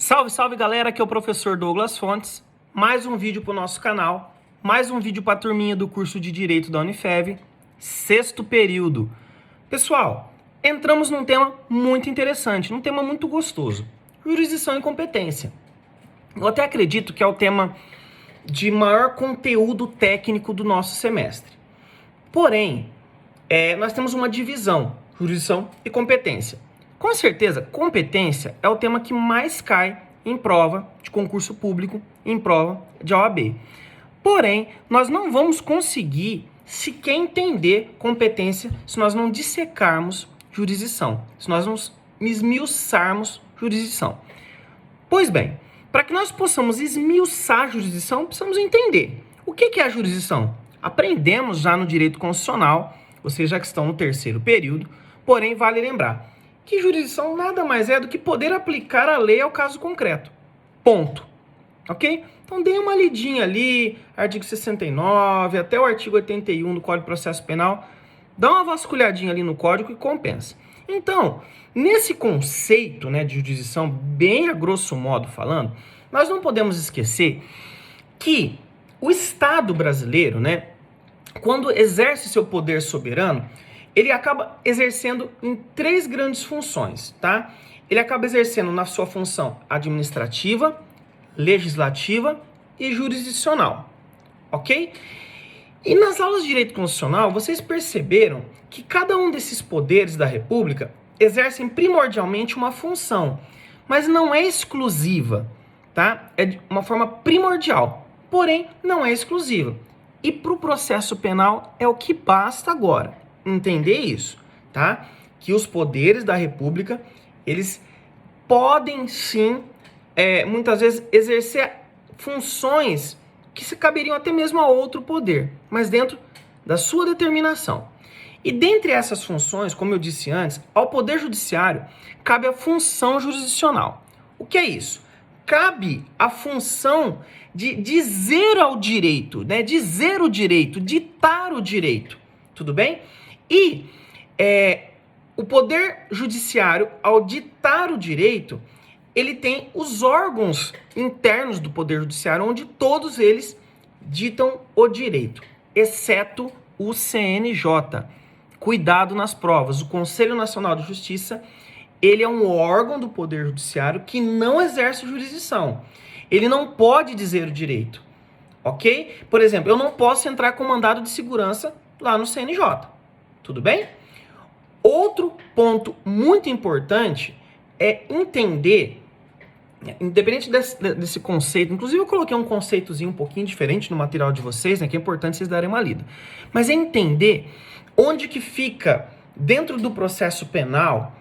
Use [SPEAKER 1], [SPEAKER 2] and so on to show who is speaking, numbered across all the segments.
[SPEAKER 1] Salve, salve galera, aqui é o professor Douglas Fontes, mais um vídeo para o nosso canal, mais um vídeo para a turminha do curso de Direito da Unifev, sexto período. Pessoal, entramos num tema muito interessante, num tema muito gostoso, jurisdição e competência. Eu até acredito que é o tema de maior conteúdo técnico do nosso semestre. Porém, nós temos uma divisão, jurisdição e competência. Com certeza, competência é o tema que mais cai em prova de concurso público, em prova de OAB. Porém, nós não vamos conseguir sequer entender competência se nós não dissecarmos jurisdição, se nós não esmiuçarmos jurisdição. Pois bem, para que nós possamos esmiuçar a jurisdição, precisamos entender o que é a jurisdição. Aprendemos já no direito constitucional, vocês já que estão no terceiro período, porém vale lembrar que jurisdição nada mais é do que poder aplicar a lei ao caso concreto. Ponto. Ok? Então dê uma lidinha ali, artigo 69 até o artigo 81 do Código de Processo Penal. Dá uma vasculhadinha ali no código e compensa. Então, nesse conceito, de jurisdição, bem a grosso modo falando, nós não podemos esquecer que o Estado brasileiro, quando exerce seu poder soberano, ele acaba exercendo em três grandes funções, tá? Ele acaba exercendo na sua função administrativa, legislativa e jurisdicional, ok? E nas aulas de direito constitucional, vocês perceberam que cada um desses poderes da República exercem primordialmente uma função, mas não é exclusiva, tá? É de uma forma primordial, porém não é exclusiva. E para o processo penal é o que basta agora entender isso, tá? Que os poderes da República, eles podem sim, muitas vezes, exercer funções que se caberiam até mesmo a outro poder, mas dentro da sua determinação. E dentre essas funções, como eu disse antes, ao Poder Judiciário cabe a função jurisdicional. O que é isso? Cabe a função de dizer ao direito, dizer o direito, ditar o direito, tudo bem? E o Poder Judiciário, ao ditar o direito, ele tem os órgãos internos do Poder Judiciário, onde todos eles ditam o direito, exceto o CNJ. Cuidado nas provas. O Conselho Nacional de Justiça, ele é um órgão do Poder Judiciário que não exerce jurisdição. Ele não pode dizer o direito, ok? Por exemplo, eu não posso entrar com mandado de segurança lá no CNJ. Tudo bem? Outro ponto muito importante é entender, independente desse conceito, inclusive eu coloquei um conceitozinho um pouquinho diferente no material de vocês, que é importante vocês darem uma lida, mas é entender onde que fica, dentro do processo penal,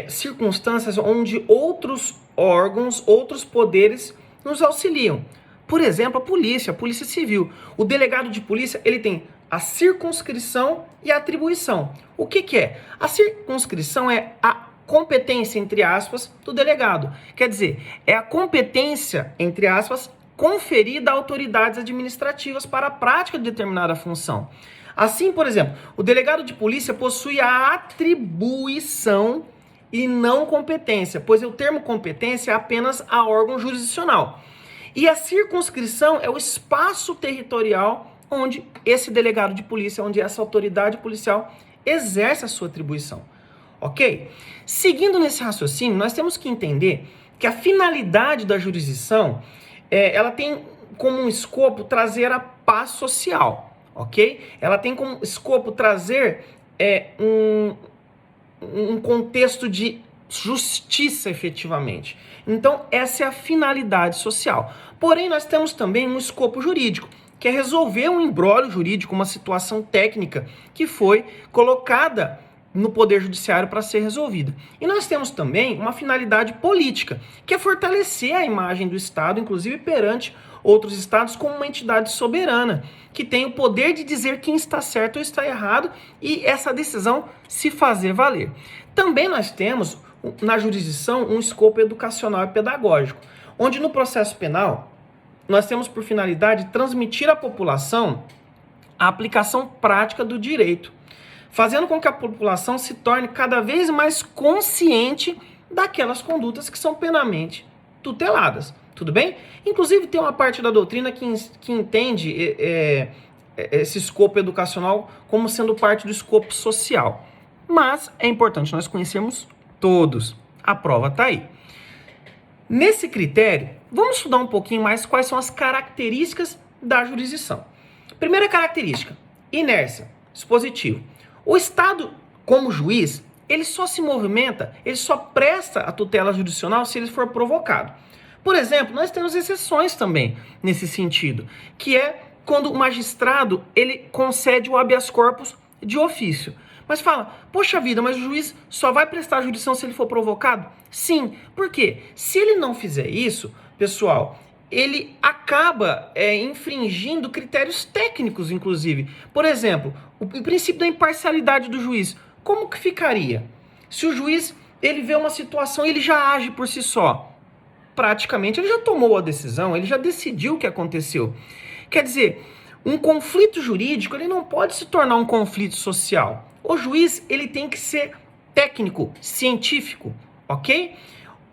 [SPEAKER 1] circunstâncias onde outros órgãos, outros poderes nos auxiliam. Por exemplo, a Polícia Civil. O delegado de polícia, ele tem a circunscrição e a atribuição. O que é? A circunscrição é a competência, entre aspas, do delegado. Quer dizer, é a competência, entre aspas, conferida a autoridades administrativas para a prática de determinada função. Assim, por exemplo, o delegado de polícia possui a atribuição e não competência, pois o termo competência é apenas a órgão jurisdicional. E a circunscrição é o espaço territorial onde esse delegado de polícia, onde essa autoridade policial exerce a sua atribuição, ok? Seguindo nesse raciocínio, nós temos que entender que a finalidade da jurisdição, ela tem como um escopo trazer a paz social, ok? Ela tem como escopo trazer um contexto de justiça efetivamente. Então, essa é a finalidade social. Porém, nós temos também um escopo jurídico, que é resolver um imbróglio jurídico, uma situação técnica que foi colocada no Poder Judiciário para ser resolvida. E nós temos também uma finalidade política, que é fortalecer a imagem do Estado, inclusive perante outros estados, como uma entidade soberana, que tem o poder de dizer quem está certo ou está errado e essa decisão se fazer valer. Também nós temos, na jurisdição, um escopo educacional e pedagógico, onde no processo penal nós temos por finalidade transmitir à população a aplicação prática do direito, fazendo com que a população se torne cada vez mais consciente daquelas condutas que são penalmente tuteladas, tudo bem? Inclusive tem uma parte da doutrina que entende esse escopo educacional como sendo parte do escopo social. Mas é importante nós conhecermos todos. A prova está aí. Nesse critério, vamos estudar um pouquinho mais quais são as características da jurisdição. Primeira característica, inércia, dispositivo. O Estado, como juiz, ele só se movimenta, ele só presta a tutela judicial se ele for provocado. Por exemplo, nós temos exceções também nesse sentido, que é quando o magistrado ele concede o habeas corpus de ofício. Mas fala, poxa vida, mas o juiz só vai prestar a jurisdição se ele for provocado? Sim, por quê? Se ele não fizer isso, pessoal, ele acaba infringindo critérios técnicos, inclusive. Por exemplo, o princípio da imparcialidade do juiz. Como que ficaria? Se o juiz ele vê uma situação e ele já age por si só, praticamente ele já tomou a decisão, ele já decidiu o que aconteceu. Quer dizer, um conflito jurídico ele não pode se tornar um conflito social. O juiz ele tem que ser técnico, científico, ok?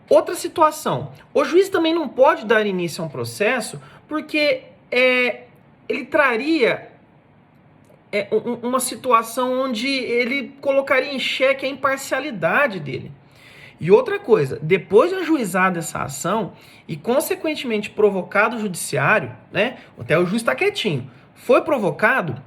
[SPEAKER 1] Outra situação, o juiz também não pode dar início a um processo porque ele traria uma situação onde ele colocaria em xeque a imparcialidade dele. E outra coisa, depois de ajuizada essa ação e consequentemente provocado o judiciário, né, até o juiz está quietinho, foi provocado,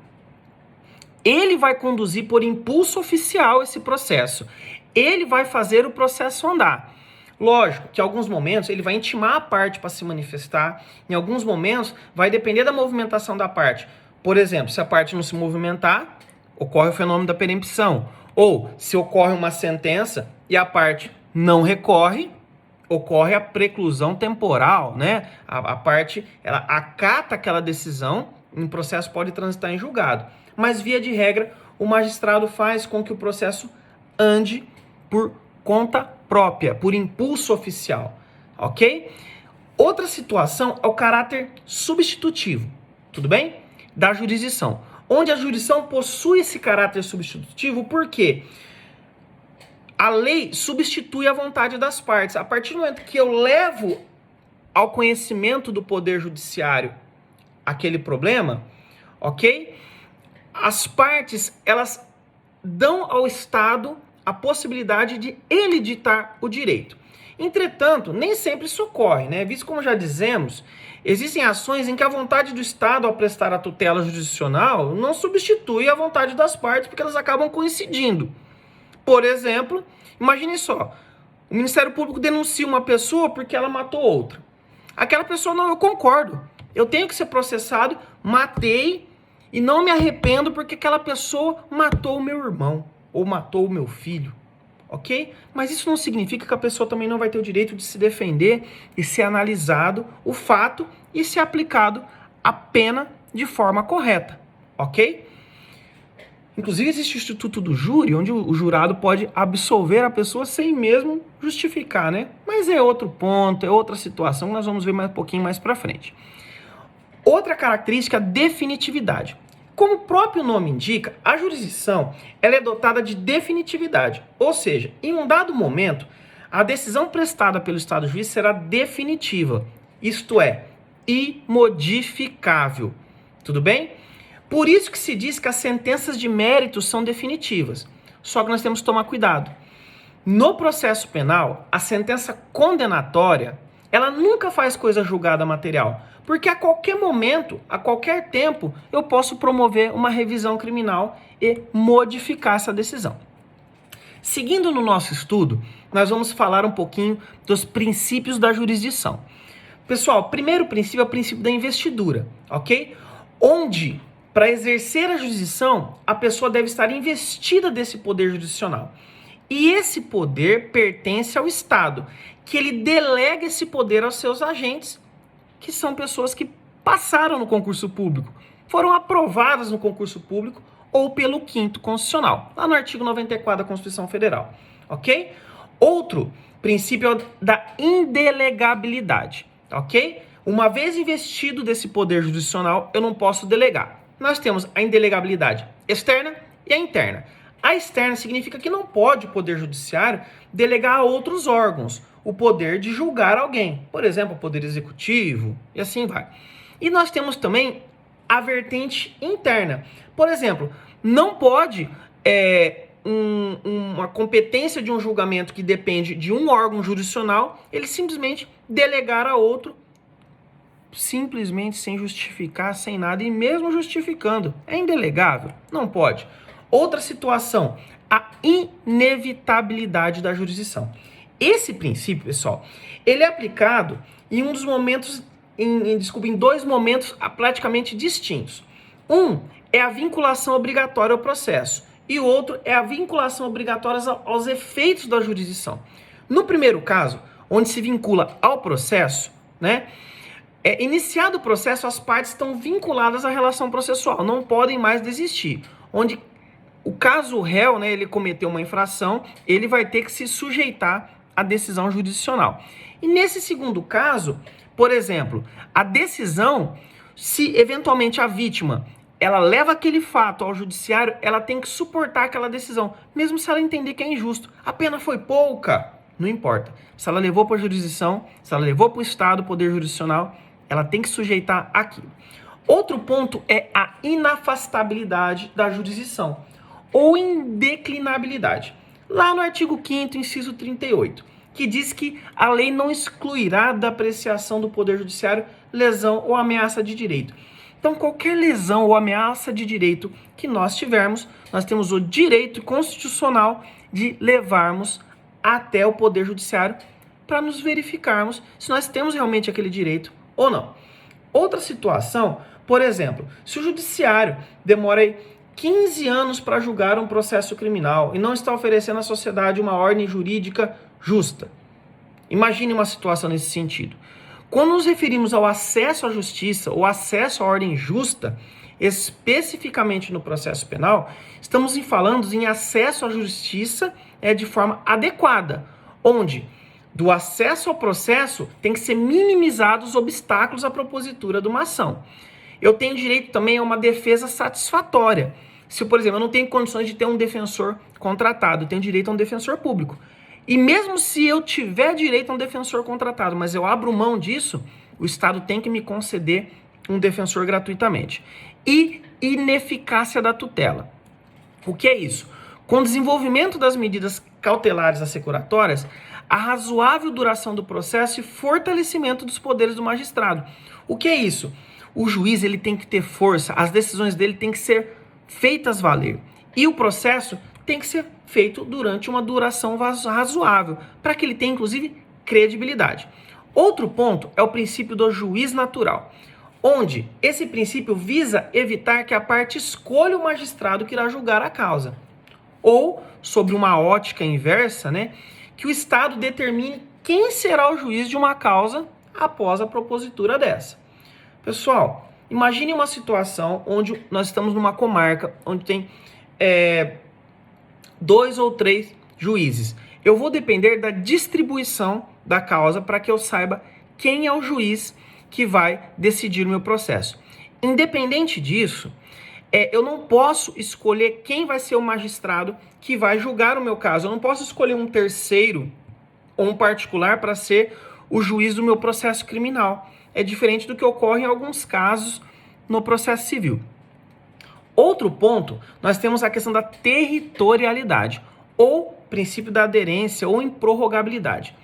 [SPEAKER 1] ele vai conduzir por impulso oficial esse processo. Ele vai fazer o processo andar. Lógico que em alguns momentos ele vai intimar a parte para se manifestar, em alguns momentos vai depender da movimentação da parte. Por exemplo, se a parte não se movimentar, ocorre o fenômeno da perempção. Ou se ocorre uma sentença e a parte não recorre, ocorre a preclusão temporal, né? A parte ela acata aquela decisão, um processo pode transitar em julgado. Mas, via de regra, o magistrado faz com que o processo ande por conta própria, por impulso oficial, ok? Outra situação é o caráter substitutivo, tudo bem? Da jurisdição, onde a jurisdição possui esse caráter substitutivo, por quê? A lei substitui a vontade das partes. A partir do momento que eu levo ao conhecimento do Poder Judiciário aquele problema, ok? As partes, elas dão ao Estado a possibilidade de ele ditar o direito. Entretanto, nem sempre isso ocorre, né? Visto como já dizemos, existem ações em que a vontade do Estado ao prestar a tutela jurisdicional não substitui a vontade das partes, porque elas acabam coincidindo. Por exemplo, imagine só, o Ministério Público denuncia uma pessoa porque ela matou outra. Aquela pessoa, não, eu concordo, eu tenho que ser processado, matei e não me arrependo porque aquela pessoa matou o meu irmão ou matou o meu filho, ok? Mas isso não significa que a pessoa também não vai ter o direito de se defender e ser analisado o fato e ser aplicado a pena de forma correta, ok? Inclusive existe o Instituto do Júri, onde o jurado pode absolver a pessoa sem mesmo justificar, né? Mas é outro ponto, é outra situação, nós vamos ver um pouquinho mais pra frente. Outra característica, definitividade. Como o próprio nome indica, a jurisdição ela é dotada de definitividade, ou seja, em um dado momento, a decisão prestada pelo Estado juiz será definitiva, isto é, imodificável. Tudo bem? Por isso que se diz que as sentenças de mérito são definitivas. Só que nós temos que tomar cuidado. No processo penal, a sentença condenatória, ela nunca faz coisa julgada material, porque a qualquer momento, a qualquer tempo, eu posso promover uma revisão criminal e modificar essa decisão. Seguindo no nosso estudo, nós vamos falar um pouquinho dos princípios da jurisdição. Pessoal, o primeiro princípio é o princípio da investidura, ok? Onde, para exercer a jurisdição, a pessoa deve estar investida desse poder jurisdicional. E esse poder pertence ao Estado, que ele delega esse poder aos seus agentes, que são pessoas que passaram no concurso público, foram aprovadas no concurso público ou pelo 5º Constitucional, lá no artigo 94 da Constituição Federal, ok? Outro princípio é o da indelegabilidade, ok? Uma vez investido desse poder jurisdicional, eu não posso delegar. Nós temos a indelegabilidade externa e a interna. A externa significa que não pode o Poder Judiciário delegar a outros órgãos o poder de julgar alguém, por exemplo, o Poder Executivo, e assim vai. E nós temos também a vertente interna. Por exemplo, não pode uma competência de um julgamento que depende de um órgão jurisdicional, ele simplesmente delegar a outro, simplesmente sem justificar, sem nada, e mesmo justificando. É indelegável? Não pode. Outra situação, a inevitabilidade da jurisdição. Esse princípio, pessoal, ele é aplicado em um dos momentos, em dois momentos praticamente distintos. Um é a vinculação obrigatória ao processo e o outro é a vinculação obrigatória aos efeitos da jurisdição. No primeiro caso, onde se vincula ao processo, né? Iniciado o processo, as partes estão vinculadas à relação processual, não podem mais desistir. Onde o caso o réu, né, ele cometeu uma infração, ele vai ter que se sujeitar à decisão jurisdicional. E nesse segundo caso, por exemplo, a decisão, se eventualmente a vítima ela leva aquele fato ao judiciário, ela tem que suportar aquela decisão, mesmo se ela entender que é injusto. A pena foi pouca, não importa. Se ela levou para a jurisdição, se ela levou para o Estado, poder jurisdicional, ela tem que sujeitar aquilo. Outro ponto é a inafastabilidade da jurisdição ou indeclinabilidade. Lá no artigo 5º, inciso 38, que diz que a lei não excluirá da apreciação do Poder Judiciário lesão ou ameaça de direito. Então, qualquer lesão ou ameaça de direito que nós tivermos, nós temos o direito constitucional de levarmos até o Poder Judiciário para nos verificarmos se nós temos realmente aquele direito ou não. Outra situação, por exemplo, se o Judiciário demora 15 anos para julgar um processo criminal e não está oferecendo à sociedade uma ordem jurídica justa. Imagine uma situação nesse sentido. Quando nos referimos ao acesso à justiça ou acesso à ordem justa, especificamente no processo penal, estamos falando em acesso à justiça de forma adequada, onde do acesso ao processo tem que ser minimizados os obstáculos à propositura de uma ação. Eu tenho direito também a uma defesa satisfatória. Se, por exemplo, eu não tenho condições de ter um defensor contratado, eu tenho direito a um defensor público. E mesmo se eu tiver direito a um defensor contratado, mas eu abro mão disso, o Estado tem que me conceder um defensor gratuitamente. E ineficácia da tutela. O que é isso? Com o desenvolvimento das medidas cautelares assecuratórias, a razoável duração do processo e fortalecimento dos poderes do magistrado. O que é isso? O juiz ele tem que ter força, as decisões dele têm que ser feitas valer. E o processo tem que ser feito durante uma duração razoável, para que ele tenha, inclusive, credibilidade. Outro ponto é o princípio do juiz natural, onde esse princípio visa evitar que a parte escolha o magistrado que irá julgar a causa. Ou, sobre uma ótica inversa, né, que o Estado determine quem será o juiz de uma causa após a propositura dessa. Pessoal, imagine uma situação onde nós estamos numa comarca, onde tem 2 ou 3 juízes. Eu vou depender da distribuição da causa para que eu saiba quem é o juiz que vai decidir o meu processo. Independente disso, eu não posso escolher quem vai ser o magistrado que vai julgar o meu caso. Eu não posso escolher um terceiro ou um particular para ser o juiz do meu processo criminal. É diferente do que ocorre em alguns casos no processo civil. Outro ponto, nós temos a questão da territorialidade, ou princípio da aderência, ou improrrogabilidade.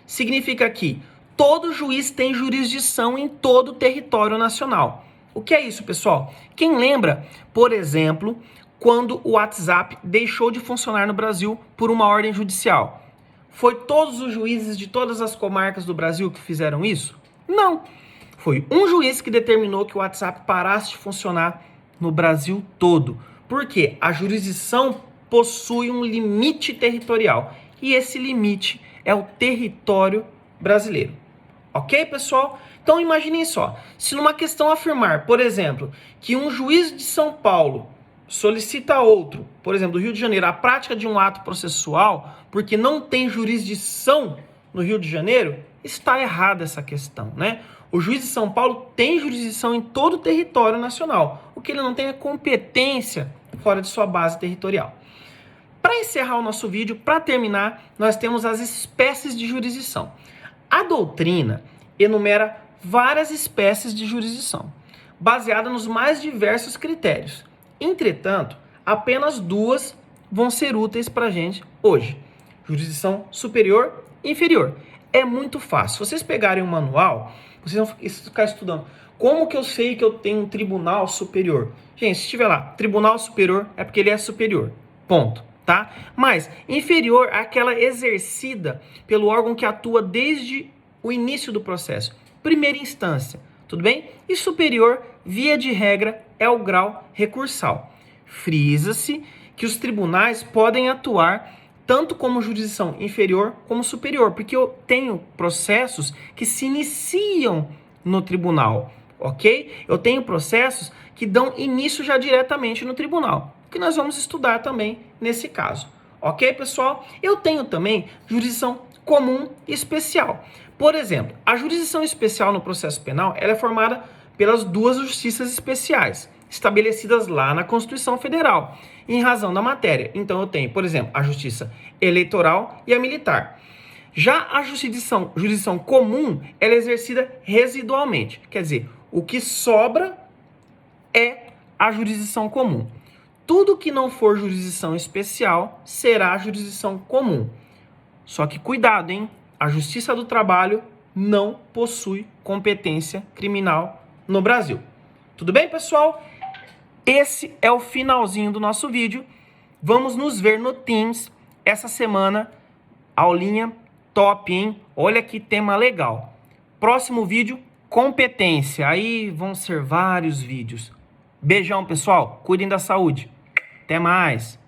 [SPEAKER 1] Significa que todo juiz tem jurisdição em todo o território nacional. O que é isso, pessoal? Quem lembra, por exemplo, quando o WhatsApp deixou de funcionar no Brasil por uma ordem judicial? Foi todos os juízes de todas as comarcas do Brasil que fizeram isso? Não. Foi um juiz que determinou que o WhatsApp parasse de funcionar no Brasil todo. Por quê? A jurisdição possui um limite territorial. E esse limite é o território brasileiro. Ok, pessoal? Então imaginem só. Se numa questão afirmar, por exemplo, que um juiz de São Paulo solicita a outro, por exemplo, do Rio de Janeiro, a prática de um ato processual, porque não tem jurisdição no Rio de Janeiro, está errada essa questão, né? O juiz de São Paulo tem jurisdição em todo o território nacional. O que ele não tem é competência fora de sua base territorial. Para encerrar o nosso vídeo, para terminar, nós temos as espécies de jurisdição. A doutrina enumera várias espécies de jurisdição, baseada nos mais diversos critérios. Entretanto, apenas duas vão ser úteis para a gente hoje: jurisdição superior e inferior. É muito fácil. Se vocês pegarem um manual, vocês vão ficar estudando. Como que eu sei que eu tenho um tribunal superior? Gente, se estiver lá, tribunal superior, é porque ele é superior. Ponto. Tá? Mas inferior é aquela exercida pelo órgão que atua desde o início do processo. Primeira instância. Tudo bem? E superior, via de regra, é o grau recursal. Frisa-se que os tribunais podem atuar tanto como jurisdição inferior como superior, porque eu tenho processos que se iniciam no tribunal, ok? Eu tenho processos que dão início já diretamente no tribunal, que nós vamos estudar também nesse caso, ok, pessoal? Eu tenho também jurisdição comum e especial. Por exemplo, a jurisdição especial no processo penal, ela é formada pelas duas justiças especiais, estabelecidas lá na Constituição Federal, em razão da matéria. Então eu tenho, por exemplo, a justiça eleitoral e a militar. Já a jurisdição comum, ela é exercida residualmente. Quer dizer, o que sobra é a jurisdição comum. Tudo que não for jurisdição especial será jurisdição comum. Só que cuidado, hein? A Justiça do Trabalho não possui competência criminal no Brasil. Tudo bem, pessoal? Esse é o finalzinho do nosso vídeo. Vamos nos ver no Teams essa semana. Aulinha top, hein? Olha que tema legal. Próximo vídeo, competência. Aí vão ser vários vídeos. Beijão, pessoal. Cuidem da saúde. Até mais.